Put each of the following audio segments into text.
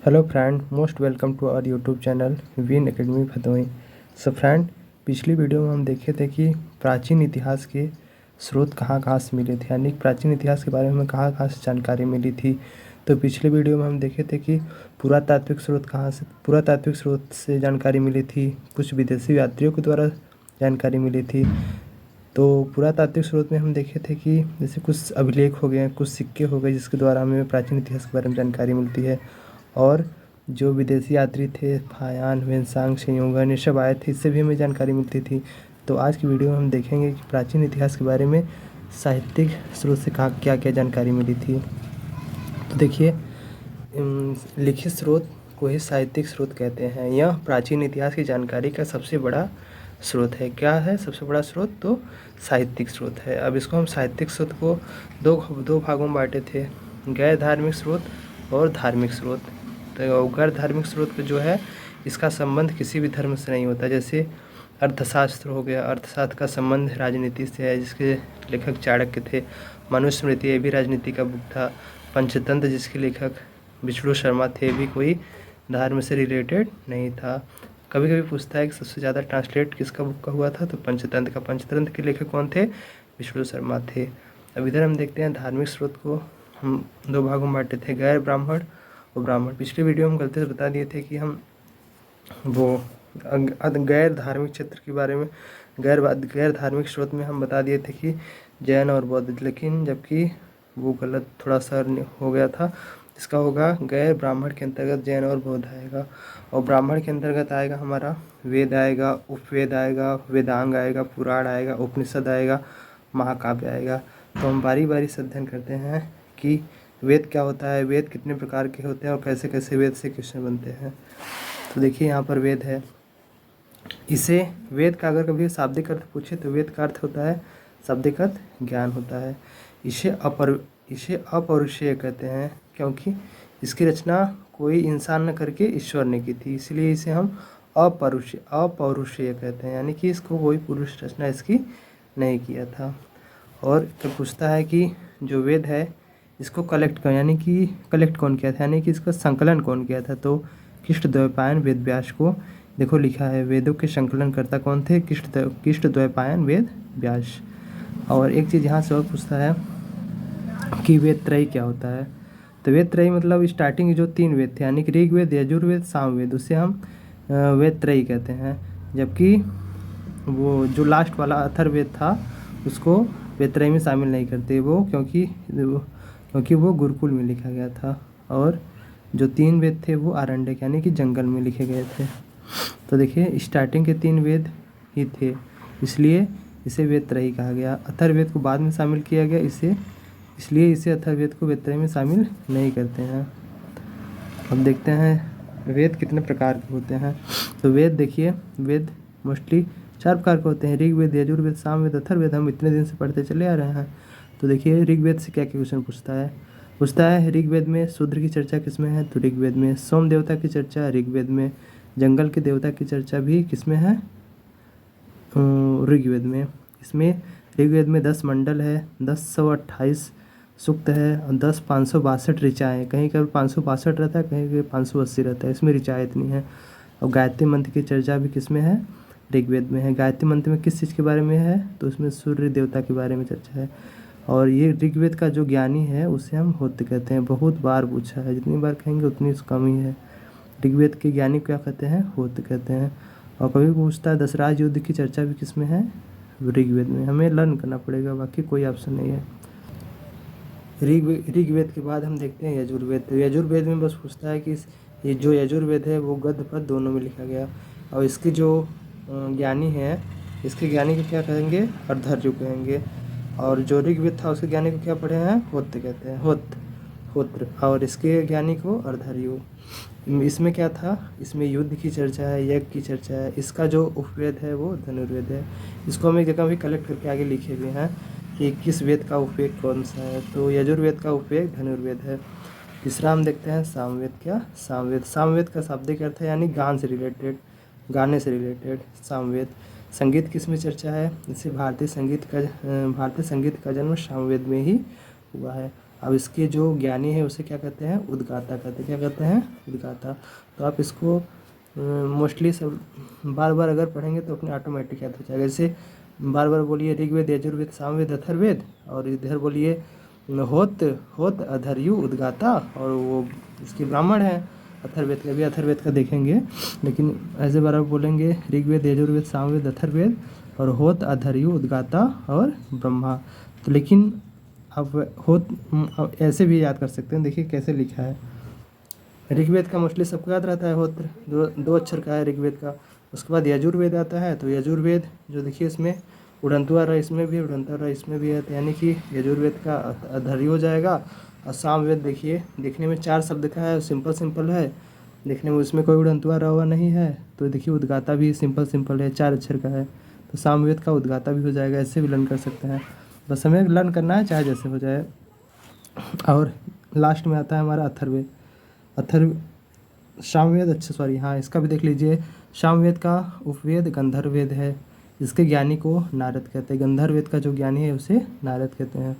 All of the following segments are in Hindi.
Hello friend, most welcome to our YouTube channel Win Academy Bhadohi. So friend, पिछली वीडियो में हम देखे थे कि प्राचीन इतिहास के स्रोत कहाँ कहाँ से मिले थे, यानी प्राचीन इतिहास के बारे में कहाँ कहाँ से जानकारी मिली थी। तो पिछले वीडियो में हम देखे थे कि पुरातात्विक स्रोत से जानकारी मिली थी, कुछ विदेशी यात्रियों के द्वारा जानकारी मिली थी। तो पुरातात्विक स्रोत में हम देखे थे कि जैसे कुछ अभिलेख हो गए, कुछ सिक्के हो गए, जिसके द्वारा हमें प्राचीन इतिहास के बारे में जानकारी मिलती है। और जो विदेशी यात्री थे, फायान, वेनसांग, शेयोंगन, ये सब आए थे, इससे भी हमें जानकारी मिलती थी। तो आज की वीडियो में हम देखेंगे कि प्राचीन इतिहास के बारे में साहित्यिक स्रोत से कहाँ क्या क्या जानकारी मिली थी। तो देखिए, लिखित स्रोत को ही साहित्यिक स्रोत कहते हैं। यह प्राचीन इतिहास की जानकारी का सबसे बड़ा स्रोत है। क्या है सबसे बड़ा स्रोत? तो साहित्यिक स्रोत है। अब इसको हम साहित्यिक स्रोत को दो भागों में बांटे थे, गैर धार्मिक स्रोत और धार्मिक स्रोत। तो गैर धार्मिक स्रोत जो है, इसका संबंध किसी भी धर्म से नहीं होता। जैसे अर्थशास्त्र हो गया, अर्थशास्त्र का संबंध राजनीति से है, जिसके लेखक चाणक्य थे। मनुस्मृति, ये भी राजनीति का बुक था। पंचतंत्र, जिसके लेखक विष्णु शर्मा थे, भी कोई धर्म से रिलेटेड नहीं था। कभी कभी पूछता है कि सबसे ज़्यादा ट्रांसलेट किसका बुक का हुआ था, तो पंचतंत्र का। पंचतंत्र के लेखक कौन थे? विष्णु शर्मा थे। अब इधर हम देखते हैं धार्मिक स्रोत को हम दो भागों में बांटे थे, गैर ब्राह्मण और ब्राह्मण। पिछले वीडियो में गलती से बता दिए थे कि हम वो गैर धार्मिक क्षेत्र के बारे में, गैर धार्मिक स्रोत में हम बता दिए थे कि जैन और बौद्ध, लेकिन जबकि वो गलत थोड़ा सा हो गया था। इसका होगा गैर ब्राह्मण के अंतर्गत जैन और बौद्ध आएगा, और ब्राह्मण के अंतर्गत आएगा हमारा वेद आएगा, उपवेद आएगा, वेदांग आएगा, पुराण आएगा, उपनिषद आएगा, महाकाव्य आएगा। तो हम बारी बारी से अध्ययन करते हैं कि वेद क्या होता है, वेद कितने प्रकार के होते हैं और कैसे कैसे वेद से क्वेश्चन बनते हैं। तो देखिए, यहाँ पर वेद है। इसे वेद का अगर कभी शाब्दिक अर्थ पूछे तो वेद का अर्थ होता है, शाब्दिक अर्थ ज्ञान होता है। इसे अपौरुषेय कहते हैं, क्योंकि इसकी रचना कोई इंसान न करके ईश्वर ने की थी, इसलिए इसे हम अपौरुषेय कहते हैं, यानी कि इसको कोई पुरुष रचना इसकी नहीं किया था। और जब पूछता है कि जो वेद है इसको कलेक्ट कौन किया था, यानी कि इसका संकलन कौन किया था, तो कृष्णद्वैपायन वेद व्यास को देखो लिखा है। वेदों के संकलनकर्ता कौन थे? कृष्णद्वैपायन वेद व्यास। और एक चीज़ यहाँ से और पूछता है कि वेद त्रयी क्या होता है। तो वेद त्रयी मतलब स्टार्टिंग जो 3 वेद थे, यानी कि ऋग्वेद, यजुर्वेद, सामवेद, उससे हम वेद त्रयी कहते हैं। जबकि वो जो लास्ट वाला अथर्ववेद था उसको वेद त्रयी में शामिल नहीं करते वो, क्योंकि वो गुरुकुल में लिखा गया था। और जो 3 वेद थे वो आरण्यक, यानी कि जंगल में लिखे गए थे। तो देखिए, स्टार्टिंग के 3 वेद ही थे, इसलिए इसे वेद त्रयी कहा गया। अथर्ववेद को बाद में शामिल किया गया, इसलिए इसे अथर्ववेद को वेद त्रयी में शामिल नहीं करते हैं। अब देखते हैं वेद कितने प्रकार के होते हैं। तो वेद देखिए, वेद मोस्टली 4 प्रकार के होते हैं, ऋग्वेद, यजुर्वेद, सामवेद, अथर्ववेद। हम इतने दिन से पढ़ते चले आ रहे हैं। तो देखिए, ऋग्वेद से क्या क्या क्वेश्चन पूछता है। ऋग्वेद में शूद्र की चर्चा किसमें है? तो ऋग्वेद में। सोम देवता की चर्चा ऋग्वेद में। जंगल के देवता की चर्चा भी किसमें है? ऋग्वेद में। इसमें ऋग्वेद में 10 मंडल है, 1028 सूक्त है और 562 ऋचाएँ। कहीं कहीं 562 रहता है, कहीं कहीं 580 रहता है, इसमें ऋचाएँ इतनी है। और गायत्री मंत्र की चर्चा भी किसमें है? ऋग्वेद में है। गायत्री मंत्र में किस चीज़ के बारे में है? तो उसमें सूर्य देवता के बारे में चर्चा है। और ये ऋग्वेद का जो ज्ञानी है उसे हम होत कहते हैं। बहुत बार पूछा है, जितनी बार कहेंगे उतनी कम ही है। ऋग्वेद के ज्ञानी क्या कहते हैं? होत कहते हैं। और कभी पूछता है दशराज युद्ध की चर्चा भी किसमें है? ऋग्वेद में। हमें लर्न करना पड़ेगा, बाकी कोई ऑप्शन नहीं है। ऋग्वेद के बाद हम देखते हैं यजुर्वेद। तो यजुर्वेद में बस पूछता है कि ये जो यजुर्वेद है वो गद्य पद्य दोनों में लिखा गया। और इसके जो ज्ञानी है, इसके ज्ञानी को क्या कहेंगे? अर्धर्यु कहेंगे। और जो ऋग्वेद था उसके ज्ञानी को क्या पढ़े हैं? होत्र कहते हैं, होत्र। और इसके ज्ञानी को अर्धर्यु। इसमें क्या था? इसमें युद्ध की चर्चा है, यज्ञ की चर्चा है। इसका जो उपवेद है वो धनुर्वेद है। इसको हम एक जगह भी कलेक्ट करके आगे लिखे हुए हैं कि किस वेद का उपवेद कौन सा है। तो यजुर्वेद का उपवेद धनुर्वेद है। तीसरा हम देखते हैं सामवेद। क्या? सामवेद का शाब्दिक अर्थ है, यानी गाने से रिलेटेड सामवेद। संगीत किस में चर्चा है? जैसे भारतीय संगीत का जन्म सामवेद में ही हुआ है। अब इसके जो ज्ञानी है उसे क्या कहते हैं, उद्गाता कहते हैं। क्या कहते हैं, उद्गाता। तो आप इसको मोस्टली सब बार बार अगर पढ़ेंगे तो अपने ऑटोमेटिक याद हो जाएगा। जैसे बार बार बोलिए ऋग्वेद, यजुर्वेद, सामवेद, अथर्ववेद, और इधर बोलिए होत होत अधर्यु उद्गाता, और वो इसके ब्राह्मण है अथर्ववेद का भी, अथर्ववेद का देखेंगे। लेकिन ऐसे बार आप बोलेंगे ऋग्वेद, यजुर्वेद, सामवेद, अथर्ववेद, और होत अधर्यु उद्गाता और ब्रह्मा। तो लेकिन अब होत ऐसे भी याद कर सकते हैं। देखिए कैसे लिखा है। ऋग्वेद का मोस्टली सबको याद रहता है, होत्र दो अक्षर का है ऋग्वेद का। उसके बाद यजुर्वेद आता है, तो यजुर्वेद जो देखिए इसमें उड़ंतुआ र इसमें भी, उड़ंतुआ र इसमें भी है, तो यानी कि यजुर्वेद का अधर्य हो जाएगा। और सामवेद देखिए देखने में 4 शब्द का है, सिंपल है देखने में, उसमें कोई उड़ंतुआ र हुआ नहीं है। तो देखिए उद्गाता भी सिंपल है, 4 अक्षर का है, तो सामवेद का उद्गाता भी हो जाएगा। ऐसे भी लर्न कर सकते हैं, बस हमें लर्न करना है, चाहे जैसे हो जाए। और लास्ट में आता है हमारा अथर्ववेद। सामवेद, अच्छा सॉरी हाँ, इसका भी देख लीजिए। सामवेद का उपवेद गंधर्ववेद है, इसके ज्ञानी को नारद कहते हैं। गंधर्ववेद का जो ज्ञानी है उसे नारद कहते हैं।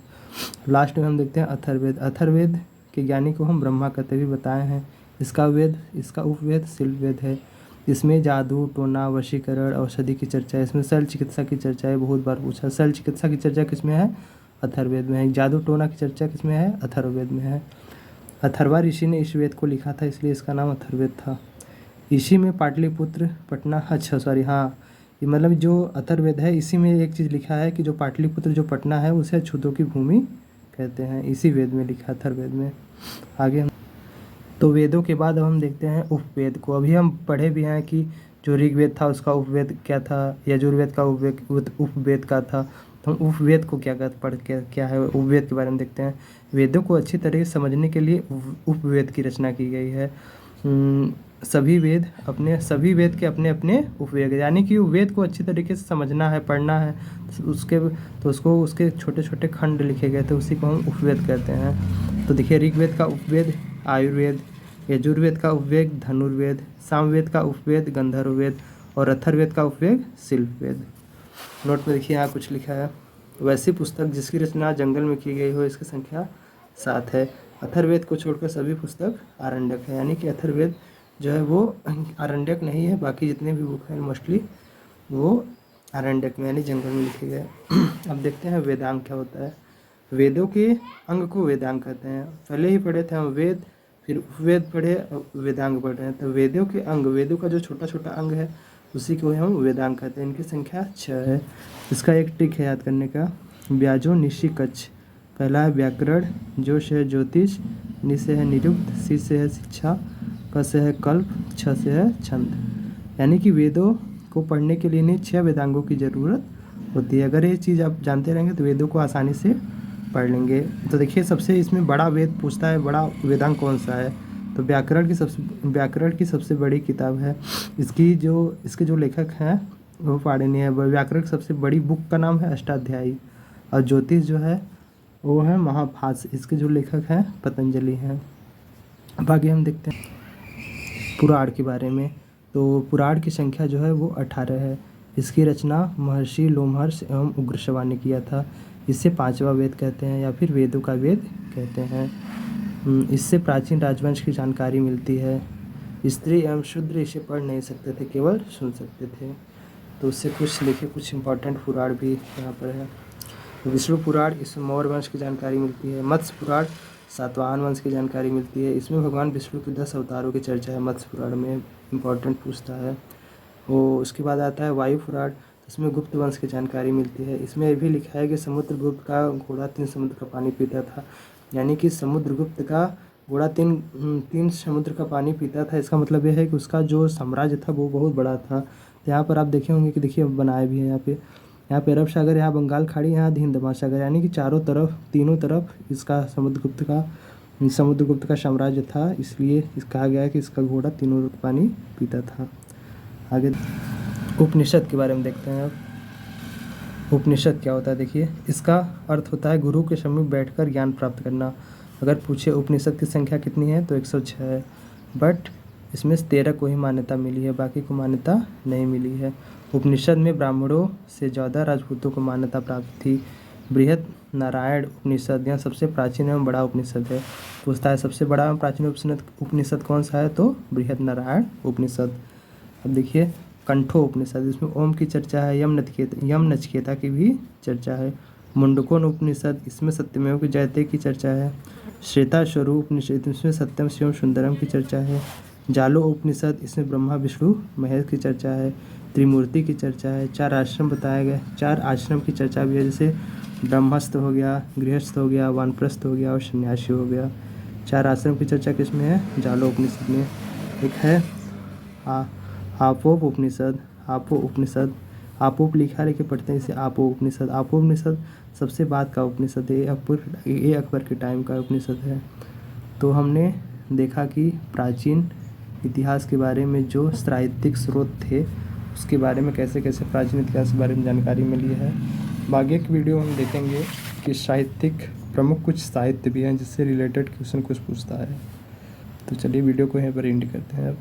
लास्ट में हम देखते हैं अथर्ववेद। अथर्ववेद के ज्ञानी को हम ब्रह्मा कहते भी बताए हैं। इसका उपवेद शिल्पवेद है। इसमें जादू, टोना, वशीकरण, औषधि की चर्चा है। इसमें शल्य चिकित्सा की चर्चा है, बहुत बार पूछा। शल्य चिकित्सा की चर्चा किसमें है, अथर्ववेद में है। जादू टोना की चर्चा किसमें है, अथर्ववेद में है। अथर्वा ऋषि ने इस वेद को लिखा था, इसलिए इसका नाम अथर्ववेद था। इसी में पाटलिपुत्र, पटना, अच्छा सॉरी हाँ, ये मतलब जो अथर्ववेद है इसी में एक चीज़ लिखा है कि जो पाटलिपुत्र जो पटना है उसे अछूतों की भूमि कहते हैं। इसी वेद में लिखा, अथर्ववेद में। आगे हम तो वेदों के बाद अब हम देखते हैं उपवेद को। अभी हम पढ़े भी हैं कि जो ऋग्वेद था उसका उपवेद क्या था, यजुर्वेद का उपवेद का था। तो हम उपवेद को क्या है, उपवेद के बारे में देखते हैं। वेदों को अच्छी तरह से समझने के लिए उपवेद की रचना की गई है। सभी वेद के अपने अपने उपवेद, यानी कि वेद को अच्छी तरीके से समझना है, पढ़ना है, उसके छोटे छोटे खंड लिखे गए थे, उसी को हम उपवेद कहते हैं। तो देखिए ऋग्वेद का उपवेद आयुर्वेद, यजुर्वेद का उपवेद धनुर्वेद, सामवेद का उपवेद गंधर्ववेद, और अथर्ववेद का उपवेद शिल्पवेद। नोट में देखिए यहाँ कुछ लिखा है। वैसी पुस्तक जिसकी रचना जंगल में की गई हो, इसकी संख्या 7 है। अथर्ववेद को छोड़कर सभी पुस्तक आरण्यक है, यानी कि अथर्ववेद जो है वो आरण्यक नहीं है, बाकी जितने भी बुक हैं मोस्टली वो आरण्यक में यानी जंगल में लिखे गए। अब देखते हैं वेदांग क्या होता है। वेदों के अंग को वेदांग कहते हैं। पहले ही पढ़े थे हम वेद, फिर उपवेद पढ़े, वेदांग पढ़ रहे हैं। तो वेदों के अंग, वेदों का जो छोटा छोटा अंग है उसी को हम वेदांग कहते हैं। इनकी संख्या 6 है। इसका एक ट्रिक है याद करने का। ब्याजो निशी कच्छ। पहला है व्याकरण, जो से है ज्योतिष, नि से है निरुक्त, सी से है शिक्षा, क से है कल्प, छ से है छंद। यानी कि वेदों को पढ़ने के लिए इन्हें 6 वेदांगों की ज़रूरत होती है। अगर ये चीज़ आप जानते रहेंगे तो वेदों को आसानी से पढ़ लेंगे। तो देखिए सबसे इसमें बड़ा वेद पूछता है, बड़ा वेदांग कौन सा है, तो व्याकरण की सबसे बड़ी किताब है। इसके जो लेखक हैं वो पाणिनि है। व्याकरण की सबसे बड़ी बुक का नाम है अष्टाध्यायी, और ज्योतिष जो है वो है महाभाष्य। इसके जो लेखक हैं पतंजलि हैं। अब आगे हम देखते हैं पुराण के बारे में। तो पुराण की संख्या जो है वो 18 है। इसकी रचना महर्षि लोमहर्ष एवं उग्रश्रवा ने किया था। इसे 5वां वेद कहते हैं या फिर वेदों का वेद कहते हैं। इससे प्राचीन राजवंश की जानकारी मिलती है। स्त्री एवं शूद्र इसे पढ़ नहीं सकते थे, केवल सुन सकते थे। तो उससे कुछ इंपॉर्टेंट पुराण भी यहाँ पर है। विष्णु पुराण, इसमें मौर्य वंश की जानकारी मिलती है। मत्स्य पुराण सातवाहन वंश की जानकारी मिलती है। इसमें भगवान विष्णु के 10 अवतारों की चर्चा है। मत्स्य पुराण में इम्पोर्टेंट पूछता है वो। उसके बाद आता है वायु पुराण, इसमें गुप्त वंश की जानकारी मिलती है। इसमें ये भी लिखा है कि समुद्रगुप्त का घोड़ा 3 समुद्र का पानी पीता था, यानी कि समुद्रगुप्त का घोड़ा 3 समुद्र का पानी पीता था। इसका मतलब यह है कि उसका जो साम्राज्य था वो बहुत बड़ा था। तो यहाँ पर आप देखे होंगे कि देखिए बनाए भी हैं यहाँ पे अरब सागर, यहाँ बंगाल खाड़ी, यहाँ हिंद महासागर, यानी कि तीनों तरफ इसका समुद्रगुप्त का साम्राज्य था। इसलिए कहा गया है कि इसका घोड़ा तीनों पानी पीता था। आगे उपनिषद के बारे में देखते हैं। अब उपनिषद क्या होता है देखिए। इसका अर्थ होता है गुरु के समीप बैठकर ज्ञान प्राप्त करना। अगर पूछे उपनिषद की संख्या कितनी है तो 106 है, बट इसमें 13 को ही मान्यता मिली है, बाकी को मान्यता नहीं मिली है। उपनिषद में ब्राह्मणों से ज़्यादा राजपूतों को मान्यता प्राप्त थी। बृहद नारायण उपनिषद यह सबसे प्राचीन एवं बड़ा उपनिषद है। पूछता है सबसे बड़ा एवं प्राचीन उपनिषद कौन सा है, तो बृहद नारायण उपनिषद। अब देखिए कंठो उपनिषद, इसमें ओम की चर्चा है, यम नचिकेता की भी चर्चा है। मुंडकोन उपनिषद, इसमें सत्यमेव की जयते की चर्चा है। श्वेताश्वरू उपनिषद, इसमें सत्यम शिवम सुंदरम की चर्चा है। जालो उपनिषद, इसमें ब्रह्मा विष्णु महेश की चर्चा है। त्रिमूर्ति की चर्चा है। 4 आश्रम बताए गए, 4 आश्रम की चर्चा भी है, जैसे ब्रह्मस्थ हो गया, गृहस्थ हो गया, वानप्रस्थ हो गया और सन्यासी हो गया। 4 आश्रम की चर्चा किसमें है, जालो उपनिषद में। एक है आपोप उपनिषद, आपोप लिखा लेके पढ़ते हैं इसे आपो उपनिषद। आपो उपनिषद सबसे बाद का उपनिषद है, ये अकबर के टाइम का उपनिषद है। तो हमने देखा कि प्राचीन इतिहास के बारे में जो साहित्यिक स्रोत थे उसके बारे में कैसे कैसे प्राचीन इतिहास के बारे में जानकारी मिली है। आगे की वीडियो हम देखेंगे कि साहित्यिक प्रमुख कुछ साहित्य भी हैं जिससे रिलेटेड क्वेश्चन कुछ पूछता है। तो चलिए वीडियो को यहीं पर एंड करते हैं अब।